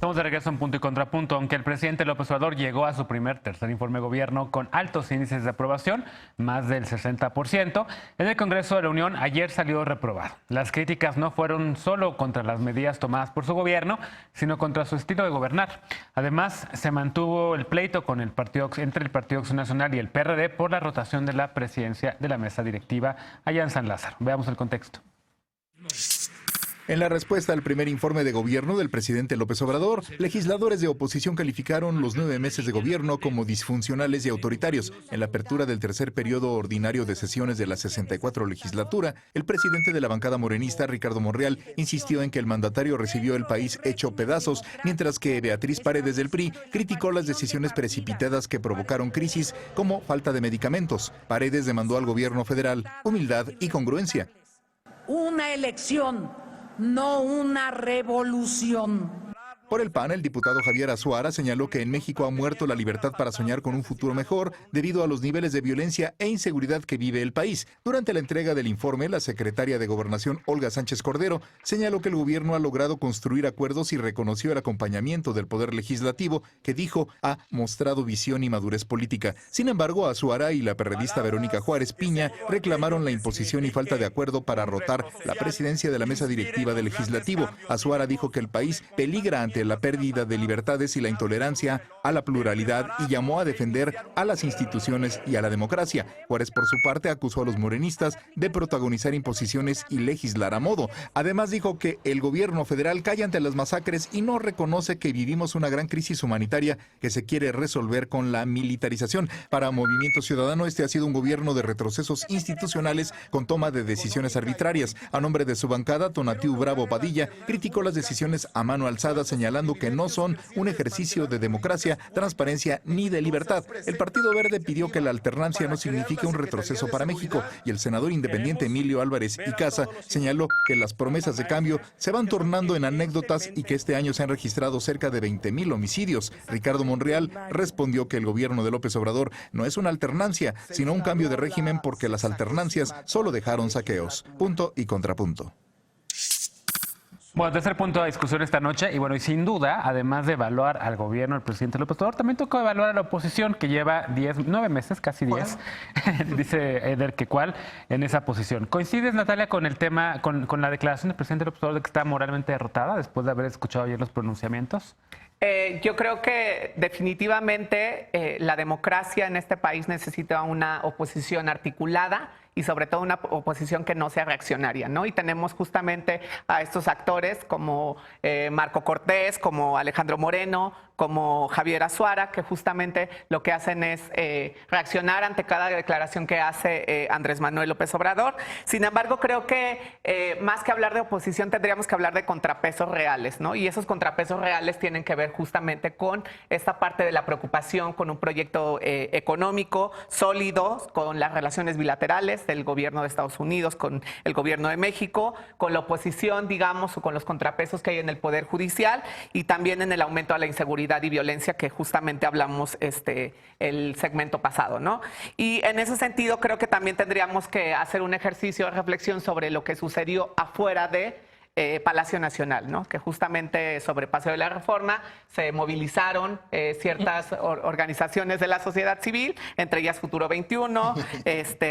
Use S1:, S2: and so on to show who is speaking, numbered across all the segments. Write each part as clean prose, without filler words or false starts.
S1: Estamos de regreso en Punto y Contrapunto. Aunque el presidente López Obrador llegó a su tercer informe de gobierno con altos índices de aprobación, más del 60%, en el Congreso de la Unión ayer salió reprobado. Las críticas no fueron solo contra las medidas tomadas por su gobierno, sino contra su estilo de gobernar. Además, se mantuvo el pleito con entre el Partido Acción Nacional y el PRD por la rotación de la presidencia de la mesa directiva allá en San Lázaro. Veamos el contexto.
S2: En la respuesta al primer informe de gobierno del presidente López Obrador, legisladores de oposición calificaron los 9 meses de gobierno como disfuncionales y autoritarios. En la apertura del tercer periodo ordinario de sesiones de la 64 legislatura, el presidente de la bancada morenista, Ricardo Monreal, insistió en que el mandatario recibió el país hecho pedazos, mientras que Beatriz Paredes del PRI criticó las decisiones precipitadas que provocaron crisis como falta de medicamentos. Paredes demandó al gobierno federal humildad y congruencia.
S3: Una elección, no una revolución.
S2: Por el PAN, el diputado Javier Azuara señaló que en México ha muerto la libertad para soñar con un futuro mejor debido a los niveles de violencia e inseguridad que vive el país. Durante la entrega del informe, la secretaria de Gobernación, Olga Sánchez Cordero, señaló que el gobierno ha logrado construir acuerdos y reconoció el acompañamiento del Poder Legislativo, que dijo ha mostrado visión y madurez política. Sin embargo, Azuara y la perredista Verónica Juárez Piña reclamaron la imposición y falta de acuerdo para rotar la presidencia de la mesa directiva del Legislativo. Azuara dijo que el país peligra ante la pérdida de libertades y la intolerancia a la pluralidad y llamó a defender a las instituciones y a la democracia. Juárez, por su parte, acusó a los morenistas de protagonizar imposiciones y legislar a modo. Además, dijo que el gobierno federal calla ante las masacres y no reconoce que vivimos una gran crisis humanitaria que se quiere resolver con la militarización. Para Movimiento Ciudadano, este ha sido un gobierno de retrocesos institucionales con toma de decisiones arbitrarias. A nombre de su bancada, Tonatiu Bravo Padilla criticó las decisiones a mano alzada, señalando que no son un ejercicio de democracia, transparencia ni de libertad. El Partido Verde pidió que la alternancia no signifique un retroceso para México y el senador independiente Emilio Álvarez y Casa señaló que las promesas de cambio se van tornando en anécdotas y que este año se han registrado cerca de 20,000 homicidios. Ricardo Monreal respondió que el gobierno de López Obrador no es una alternancia, sino un cambio de régimen porque las alternancias solo dejaron saqueos. Punto y contrapunto.
S1: Bueno, tercer punto de discusión esta noche, y bueno, y sin duda, además de evaluar al gobierno del presidente López Obrador, también toca evaluar a la oposición, que lleva 9 meses, casi 10, dice Eder Quecual, en esa posición. ¿Coincides, Natalia, con el tema, con la declaración del presidente López Obrador de que está moralmente derrotada después de haber escuchado ayer los pronunciamientos?
S4: Yo creo que definitivamente la democracia en este país necesita una oposición articulada y sobre todo una oposición que no sea reaccionaria, ¿no? Y tenemos justamente a estos actores como Marco Cortés, como Alejandro Moreno, como Javier Azuara, que justamente lo que hacen es reaccionar ante cada declaración que hace Andrés Manuel López Obrador. Sin embargo, creo que más que hablar de oposición tendríamos que hablar de contrapesos reales, ¿no? Y esos contrapesos reales tienen que ver justamente con esta parte de la preocupación, con un proyecto económico sólido, con las relaciones bilaterales del gobierno de Estados Unidos con el gobierno de México, con la oposición, digamos, o con los contrapesos que hay en el Poder Judicial y también en el aumento de la inseguridad y violencia que justamente hablamos el segmento pasado, ¿no? Y en ese sentido creo que también tendríamos que hacer un ejercicio de reflexión sobre lo que sucedió afuera de Palacio Nacional, ¿no? Que justamente sobre Paseo de la Reforma se movilizaron ciertas organizaciones de la sociedad civil, entre ellas Futuro 21,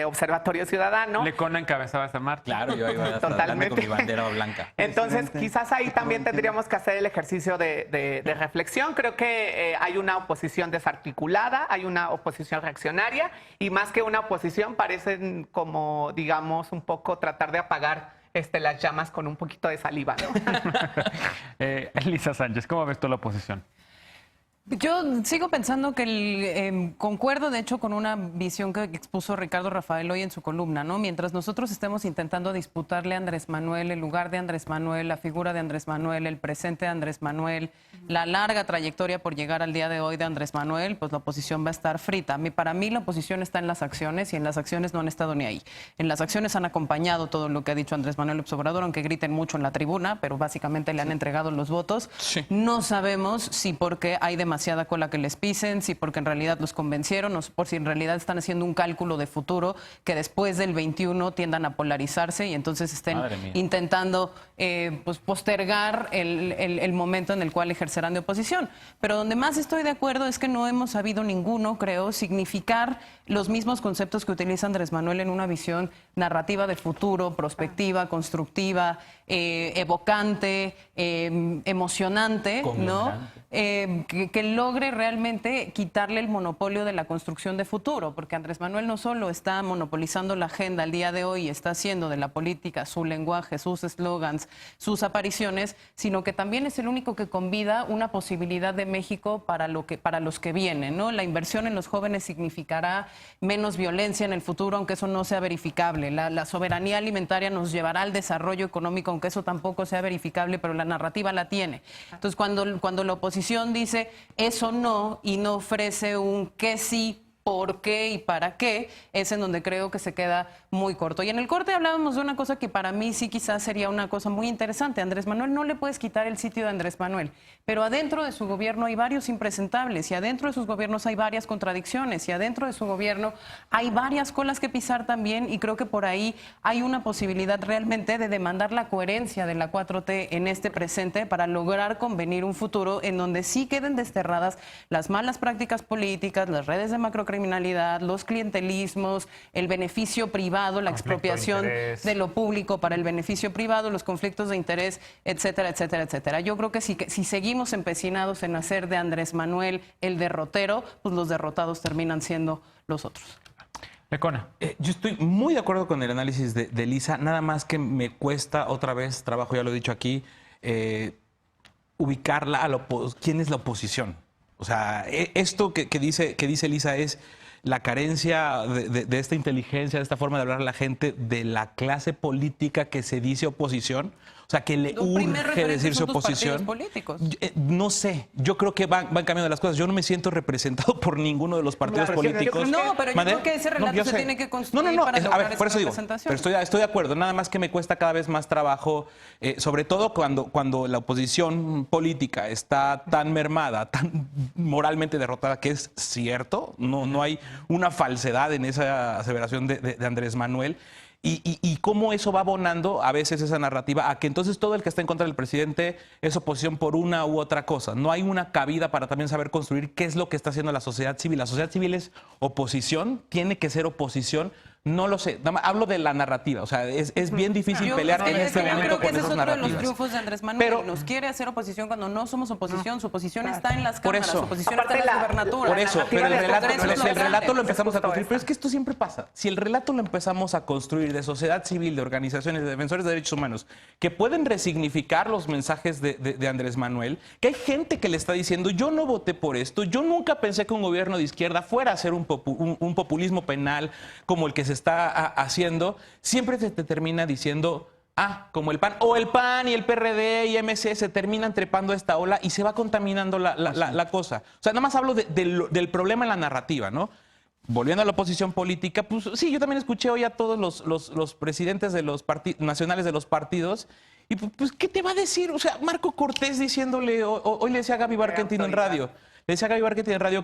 S4: Observatorio Ciudadano.
S1: Lecona encabezaba esa marcha.
S5: Claro, yo iba a totalmente con mi bandera blanca.
S4: Entonces, quizás ahí también tendríamos que hacer el ejercicio de reflexión. Creo que hay una oposición desarticulada, hay una oposición reaccionaria y más que una oposición parecen como, digamos, un poco tratar de apagar las llamas con un poquito de saliva, ¿no?
S1: Elisa Sánchez, ¿cómo ves tú la oposición?
S6: Yo sigo pensando que concuerdo, de hecho, con una visión que expuso Ricardo Rafael hoy en su columna, ¿no? Mientras nosotros estemos intentando disputarle a Andrés Manuel el lugar de Andrés Manuel, la figura de Andrés Manuel, el presente de Andrés Manuel, la larga trayectoria por llegar al día de hoy de Andrés Manuel, pues la oposición va a estar frita. Para mí la oposición está en las acciones y en las acciones no han estado ni ahí. En las acciones han acompañado todo lo que ha dicho Andrés Manuel López Obrador, aunque griten mucho en la tribuna, pero básicamente le han entregado los votos. Sí. No sabemos si porque hay demasiado demasiada cola que les pisen, si porque en realidad los convencieron o por si en realidad están haciendo un cálculo de futuro que después del 21 tiendan a polarizarse y entonces estén intentando pues postergar el momento en el cual ejercerán de oposición. Pero donde más estoy de acuerdo es que no hemos sabido ninguno, creo, significar los mismos conceptos que utiliza Andrés Manuel en una visión narrativa de futuro, prospectiva, constructiva, evocante, emocionante, ¿no? Que logre realmente quitarle el monopolio de la construcción de futuro, porque Andrés Manuel no solo está monopolizando la agenda al día de hoy, está haciendo de la política su lenguaje, sus eslogans, sus apariciones, sino que también es el único que convida una posibilidad de México para los que vienen, ¿no? La inversión en los jóvenes significará menos violencia en el futuro, aunque eso no sea verificable. La soberanía alimentaria nos llevará al desarrollo económico, aunque eso tampoco sea verificable, pero la narrativa la tiene. Entonces, cuando la oposición dice eso no y no ofrece un qué sí, por qué y para qué, es en donde creo que se queda muy corto. Y en el corte hablábamos de una cosa que para mí sí quizás sería una cosa muy interesante. Andrés Manuel no le puedes quitar el sitio de Andrés Manuel, pero adentro de su gobierno hay varios impresentables y adentro de sus gobiernos hay varias contradicciones y adentro de su gobierno hay varias colas que pisar también y creo que por ahí hay una posibilidad realmente de demandar la coherencia de la 4T en este presente para lograr convenir un futuro en donde sí queden desterradas las malas prácticas políticas, las redes de macrocriminalidad, los clientelismos, el beneficio privado, la expropiación de lo público para el beneficio privado, los conflictos de interés, etcétera, etcétera, etcétera. Yo creo que si seguimos empecinados en hacer de Andrés Manuel el derrotero, pues los derrotados terminan siendo los otros.
S1: Lecona.
S5: Yo estoy muy de acuerdo con el análisis de Lisa, nada más que me cuesta otra vez trabajo, ya lo he dicho aquí, ubicarla a quién es la oposición. O sea, esto que dice Lisa es la carencia de esta inteligencia, de esta forma de hablar a la gente, de la clase política que se dice oposición. O sea, que le urge decirse oposición. No sé, yo creo que van cambiando las cosas. Yo no me siento representado por ninguno de los partidos políticos.
S6: No, pero yo creo que ese relato se tiene que construir para lograr esa representación.
S5: Pero estoy de acuerdo, nada más que me cuesta cada vez más trabajo, sobre todo cuando la oposición política está tan mermada, tan moralmente derrotada, que es cierto, no hay una falsedad en esa aseveración de Andrés Manuel. Y cómo eso va abonando a veces esa narrativa a que entonces todo el que está en contra del presidente es oposición por una u otra cosa. No hay una cabida para también saber construir qué es lo que está haciendo la sociedad civil. La sociedad civil es oposición, tiene que ser oposición. No lo sé, hablo de la narrativa, o sea, es bien difícil pelear en este momento con esas narrativas. Yo creo que ese es otro de los triunfos
S6: de Andrés Manuel, pero nos quiere hacer oposición cuando no somos oposición, su oposición está en las cámaras, su oposición está en las gubernaturas.
S5: Por eso, pero el relato lo empezamos a construir, pero es que esto siempre pasa. Si el relato lo empezamos a construir de sociedad civil, de organizaciones, de defensores de derechos humanos, que pueden resignificar los mensajes de Andrés Manuel, que hay gente que le está diciendo, yo no voté por esto, yo nunca pensé que un gobierno de izquierda fuera a hacer un populismo penal como el que se está haciendo, siempre se te termina diciendo, como el PAN, o el PAN y el PRD y MC se terminan trepando a esta ola y se va contaminando la cosa. O sea, nada más hablo del problema en la narrativa, ¿no? Volviendo a la oposición política, pues sí, yo también escuché hoy a todos los presidentes de los nacionales de los partidos y pues, ¿qué te va a decir? O sea, Marco Cortés diciéndole, hoy le decía a Gaby Barquentino en radio,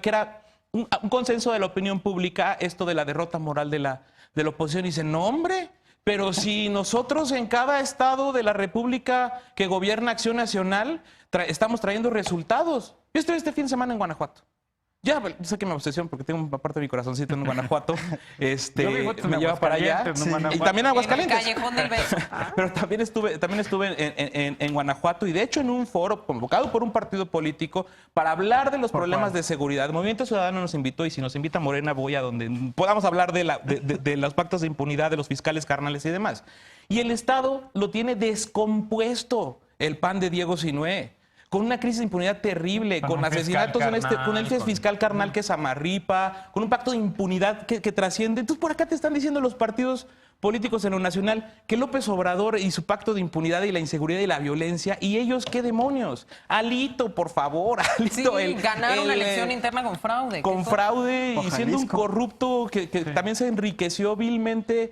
S5: que era un consenso de la opinión pública, esto de la derrota moral de la oposición, y dice, no hombre, pero si nosotros en cada estado de la República que gobierna Acción Nacional estamos trayendo resultados. Yo estoy este fin de semana en Guanajuato. Ya sé que me obsesión porque tengo una parte de mi corazoncito en Guanajuato. Me lleva para allá. Y también en Aguascalientes.
S6: En el Callejón del Beso.
S5: Pero también estuve en Guanajuato y de hecho en un foro convocado por un partido político para hablar de los problemas de seguridad. El Movimiento Ciudadano nos invitó y si nos invita Morena voy a donde podamos hablar de los pactos de impunidad, de los fiscales carnales y demás. Y el Estado lo tiene descompuesto, el PAN de Diego Sinué, con una crisis de impunidad terrible, con asesinatos con el fiscal carnal que es Amarripa, con un pacto de impunidad que trasciende. Entonces, por acá te están diciendo los partidos políticos en lo nacional que López Obrador y su pacto de impunidad y la inseguridad y la violencia, ¿y ellos qué demonios? Alito, por favor, Alito.
S6: Sí, ganaron una elección interna con fraude.
S5: Con fraude y siendo un corrupto que también se enriqueció vilmente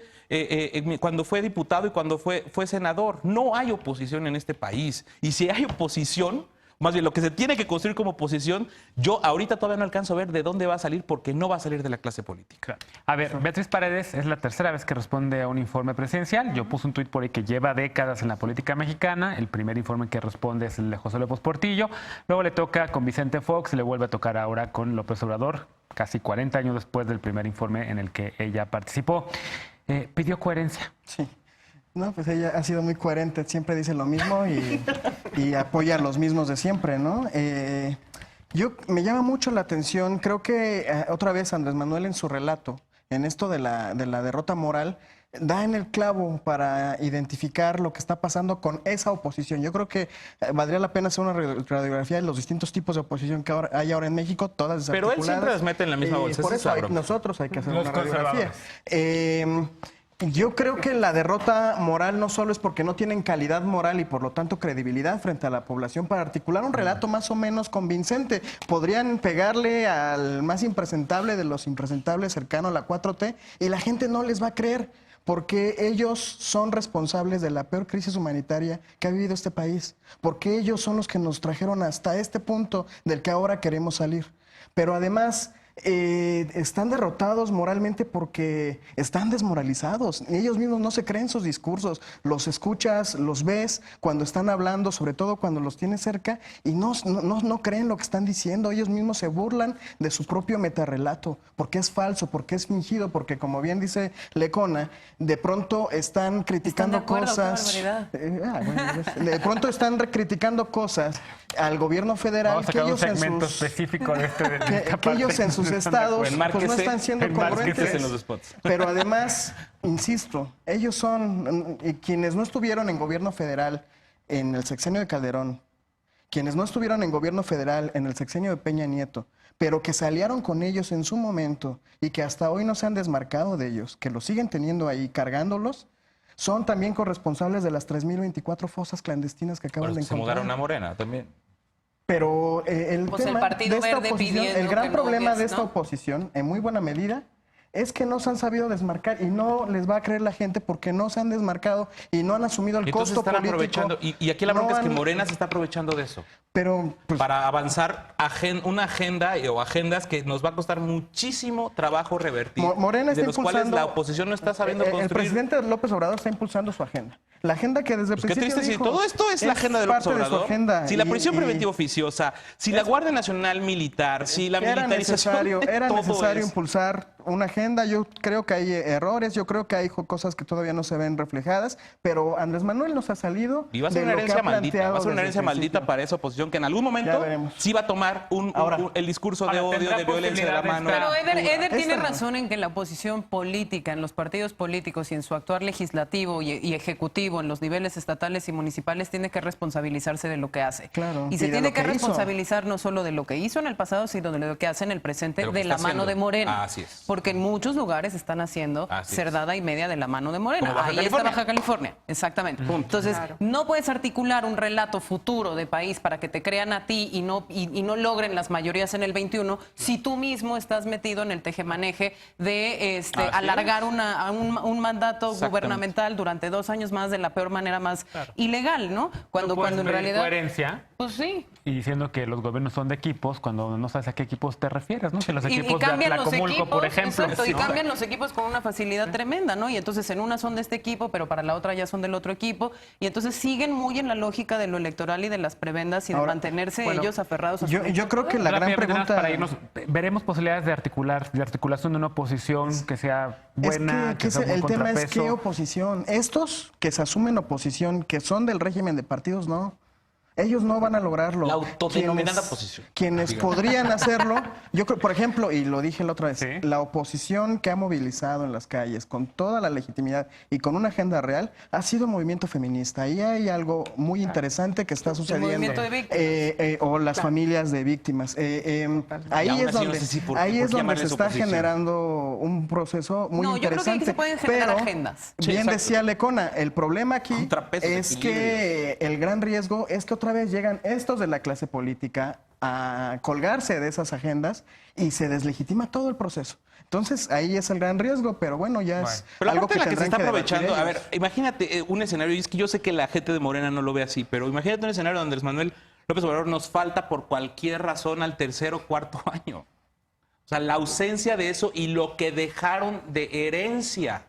S5: cuando fue diputado y cuando fue senador. No hay oposición en este país. Y si hay oposición, más bien lo que se tiene que construir como oposición, yo ahorita todavía no alcanzo a ver de dónde va a salir porque no va a salir de la clase política.
S1: A ver, Beatriz Paredes es la tercera vez que responde a un informe presidencial. Yo puse un tuit por ahí que lleva décadas en la política mexicana. El primer informe que responde es el de José López Portillo. Luego le toca con Vicente Fox y le vuelve a tocar ahora con López Obrador, casi 40 años después del primer informe en el que ella participó. ¿Pidió coherencia?
S7: Sí. No, pues ella ha sido muy coherente, siempre dice lo mismo y apoya a los mismos de siempre, ¿no? Me llama mucho la atención, creo que otra vez Andrés Manuel en su relato, en esto de la derrota moral, da en el clavo para identificar lo que está pasando con esa oposición. Yo creo que valdría la pena hacer una radiografía de los distintos tipos de oposición que hay ahora en México, todas desarticuladas.
S5: Pero él siempre las mete en la misma bolsa.
S7: Por eso nosotros hay que hacer una radiografía. Yo creo que la derrota moral no solo es porque no tienen calidad moral y por lo tanto credibilidad frente a la población para articular un relato más o menos convincente. Podrían pegarle al más impresentable de los impresentables cercano a la 4T y la gente no les va a creer porque ellos son responsables de la peor crisis humanitaria que ha vivido este país, porque ellos son los que nos trajeron hasta este punto del que ahora queremos salir. Pero además están derrotados moralmente porque están desmoralizados. Ellos mismos no se creen sus discursos. Los escuchas, los ves cuando están hablando, sobre todo cuando los tienes cerca, y no creen lo que están diciendo. Ellos mismos se burlan de su propio metarrelato, porque es falso, porque es fingido, porque como bien dice Lecona, de pronto están criticando cosas. De pronto están criticando cosas al gobierno federal.
S1: Vamos a sacar un segmento específico de
S7: que ellos en sus estados pues no están siendo congruentes.
S5: En los spots.
S7: Pero además, insisto, ellos son quienes no estuvieron en gobierno federal en el sexenio de Calderón, quienes no estuvieron en gobierno federal en el sexenio de Peña Nieto, pero que se aliaron con ellos en su momento y que hasta hoy no se han desmarcado de ellos, que los siguen teniendo ahí cargándolos, son también corresponsables de las 3.024 fosas clandestinas que acaban de encontrar.
S5: Se mudaron a Morena también.
S7: Pero el
S6: Partido Verde pidiendo
S7: el gran problema de esta
S6: ¿no?
S7: oposición, en muy buena medida, es que no se han sabido desmarcar y no les va a creer la gente porque no se han desmarcado y no han asumido el costo político.
S5: Aprovechando, y aquí la bronca es que Morena se está aprovechando de eso.
S7: Pero, pues,
S5: para avanzar una agenda o agendas que nos va a costar muchísimo trabajo revertir.
S7: Morena está
S5: de los cuales
S7: impulsando,
S5: la oposición no está sabiendo construir.
S7: El presidente López Obrador está impulsando su agenda. La agenda que desde el principio
S5: qué triste,
S7: dijo,
S5: si todo esto es la agenda de López Obrador. Si la prisión preventiva oficiosa, si la Guardia Nacional Militar, si la militarización
S7: era
S5: todo
S7: necesario impulsar una agenda. Yo creo que hay errores, yo creo que hay cosas que todavía no se ven reflejadas, pero Andrés Manuel nos ha salido
S5: y va a ser una herencia maldita, va a ser una herencia maldita para esa oposición que en algún momento sí va a tomar el discurso de odio, de violencia de la mano.
S6: Pero Eder tiene razón en que la oposición política, en los partidos políticos y en su actuar legislativo y ejecutivo en los niveles estatales y municipales tiene que responsabilizarse de lo que hace.
S7: Claro.
S6: Y se tiene que responsabilizar no solo de lo que hizo en el pasado, sino de lo que hace en el presente de la mano de Morena.
S5: Así es.
S6: Porque en muchos lugares están haciendo cerdada y media de la mano de Morena. Ahí está Baja California, exactamente. Entonces, no puedes articular un relato futuro de país para que te crean a ti y no logren las mayorías en el 21 si tú mismo estás metido en el tejemaneje de alargar un mandato gubernamental durante 2 años más de la peor manera más ilegal, ¿no? Cuando en realidad...
S1: coherencia.
S6: Pues sí.
S1: Y diciendo que los gobiernos son de equipos cuando no sabes a qué equipos te refieres, ¿no? Que los equipos
S6: y cambian
S1: de
S6: los
S1: Tlacomulco,
S6: equipos,
S1: por ejemplo.
S6: Exacto, y cambian los equipos con una facilidad tremenda, ¿no? Y entonces en una son de este equipo, pero para la otra ya son del otro equipo. Y entonces siguen muy en la lógica de lo electoral y de las prebendas y de mantenerse ellos aferrados a su
S7: yo creo que la gran pregunta...
S1: Para irnos, ¿veremos posibilidades de articulación de una oposición que sea buena, que sea un
S7: el tema
S1: contrapeso?
S7: Es qué oposición. Estos que se asumen oposición, que son del régimen de partidos, no. Ellos no van a lograrlo.
S5: La autodenominada oposición.
S7: Quienes podrían hacerlo, yo creo, por ejemplo, y lo dije la otra vez,
S1: ¿Sí?
S7: la oposición que ha movilizado en las calles con toda la legitimidad y con una agenda real ha sido el movimiento feminista. Ahí hay algo muy interesante que está sucediendo.
S6: El movimiento de víctimas.
S7: O las familias de víctimas. Ahí es donde, se está generando un proceso muy interesante.
S6: Yo creo que aquí se pueden generar agendas.
S7: Bien decía Lecona, el problema aquí es que el gran riesgo es que otra vez llegan estos de la clase política a colgarse de esas agendas y se deslegitima todo el proceso. Entonces, ahí es el gran riesgo, pero bueno, ya es
S5: pero
S7: algo que
S5: la que se está aprovechando. A
S7: ellos.
S5: ver, imagínate un escenario, y es que yo sé que la gente de Morena no lo ve así, pero imagínate un escenario donde Andrés Manuel López Obrador nos falta por cualquier razón al tercer o cuarto año. O sea, la ausencia de eso y lo que dejaron de herencia.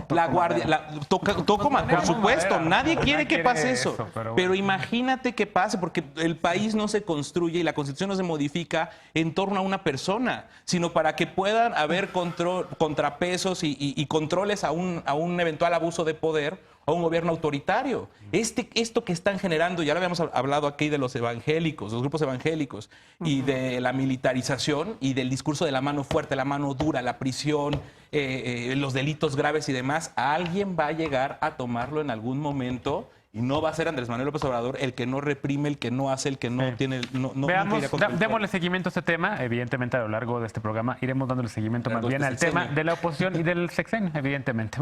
S5: La guardia, toco madera, por supuesto, nadie quiere que pase eso. Pero imagínate que pase, porque el país no se construye y la Constitución no se modifica en torno a una persona, sino para que puedan haber contrapesos y controles a un eventual abuso de poder o un gobierno autoritario. Esto que están generando, ya lo habíamos hablado aquí de los evangélicos, los grupos evangélicos, y de la militarización y del discurso de la mano fuerte, la mano dura, la prisión, los delitos graves y demás, alguien va a llegar a tomarlo en algún momento y no va a ser Andrés Manuel López Obrador el que no reprime, el que no hace, el que no tiene...
S1: Veamos, démosle seguimiento a este tema. Evidentemente, a lo largo de este programa iremos dándole seguimiento más bien al tema de la oposición y del sexenio, evidentemente.